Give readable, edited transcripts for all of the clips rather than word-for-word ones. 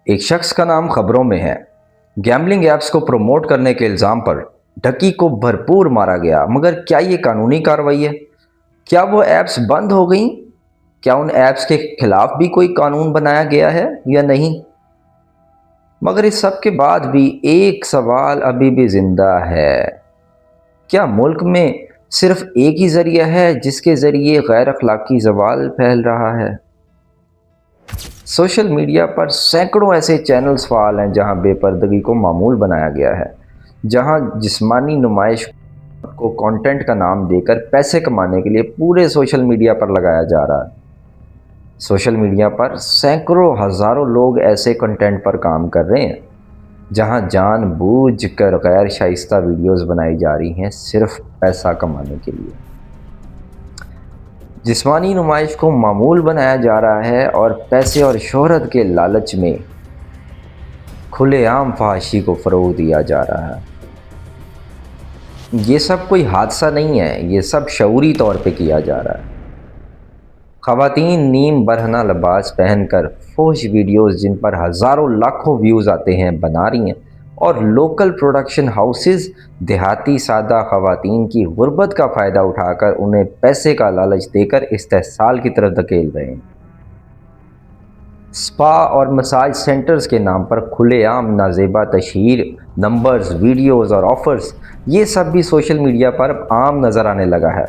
ایک شخص کا نام خبروں میں ہے۔ گیمبلنگ ایپس کو پروموٹ کرنے کے الزام پر ڈکی کو بھرپور مارا گیا، مگر کیا یہ قانونی کارروائی ہے؟ کیا وہ ایپس بند ہو گئیں؟ کیا ان ایپس کے خلاف بھی کوئی قانون بنایا گیا ہے یا نہیں؟ مگر اس سب کے بعد بھی ایک سوال ابھی بھی زندہ ہے۔ کیا ملک میں صرف ایک ہی ذریعہ ہے جس کے ذریعے غیر اخلاقی زوال پھیل رہا ہے؟ سوشل میڈیا پر سینکڑوں ایسے چینلز فعال ہیں جہاں بے پردگی کو معمول بنایا گیا ہے، جہاں جسمانی نمائش کو کانٹینٹ کا نام دے کر پیسے کمانے کے لیے پورے سوشل میڈیا پر لگایا جا رہا ہے۔ سوشل میڈیا پر سینکڑوں ہزاروں لوگ ایسے کنٹینٹ پر کام کر رہے ہیں جہاں جان بوجھ کر غیر شائستہ ویڈیوز بنائی جا رہی ہیں صرف پیسہ کمانے کے لیے۔ جسمانی نمائش کو معمول بنایا جا رہا ہے اور پیسے اور شہرت کے لالچ میں کھلے عام فحاشی کو فروغ دیا جا رہا ہے۔ یہ سب کوئی حادثہ نہیں ہے، یہ سب شعوری طور پہ کیا جا رہا ہے۔ خواتین نیم برہنہ لباس پہن کر فحش ویڈیوز جن پر ہزاروں لاکھوں ویوز آتے ہیں بنا رہی ہیں، اور لوکل پروڈکشن ہاؤسز دیہاتی سادہ خواتین کی غربت کا فائدہ اٹھا کر انہیں پیسے کا لالچ دے کر استحصال کی طرف دھکیل رہے ہیں۔ سپا اور مساج سینٹرز کے نام پر کھلے عام نازیبا تشہیر، نمبرز، ویڈیوز اور آفرز، یہ سب بھی سوشل میڈیا پر عام نظر آنے لگا ہے۔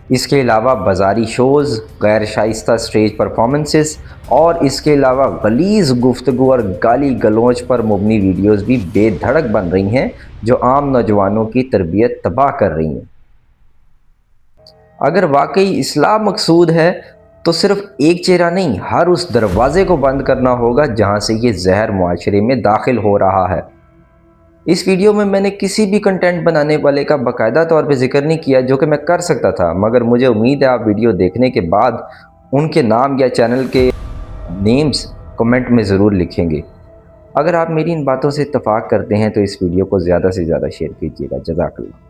اس کے علاوہ بازاری شوز، غیر شائستہ سٹیج پرفارمنسز اور اس کے علاوہ غلیظ گفتگو اور گالی گلوچ پر مبنی ویڈیوز بھی بے دھڑک بن رہی ہیں جو عام نوجوانوں کی تربیت تباہ کر رہی ہیں۔ اگر واقعی اصلاح مقصود ہے تو صرف ایک چہرہ نہیں، ہر اس دروازے کو بند کرنا ہوگا جہاں سے یہ زہر معاشرے میں داخل ہو رہا ہے۔ اس ویڈیو میں میں نے کسی بھی کنٹینٹ بنانے والے کا باقاعدہ طور پہ ذکر نہیں کیا، جو کہ میں کر سکتا تھا، مگر مجھے امید ہے آپ ویڈیو دیکھنے کے بعد ان کے نام یا چینل کے نیمز کمنٹ میں ضرور لکھیں گے۔ اگر آپ میری ان باتوں سے اتفاق کرتے ہیں تو اس ویڈیو کو زیادہ سے زیادہ شیئر کیجیے گا۔ جزاک اللہ۔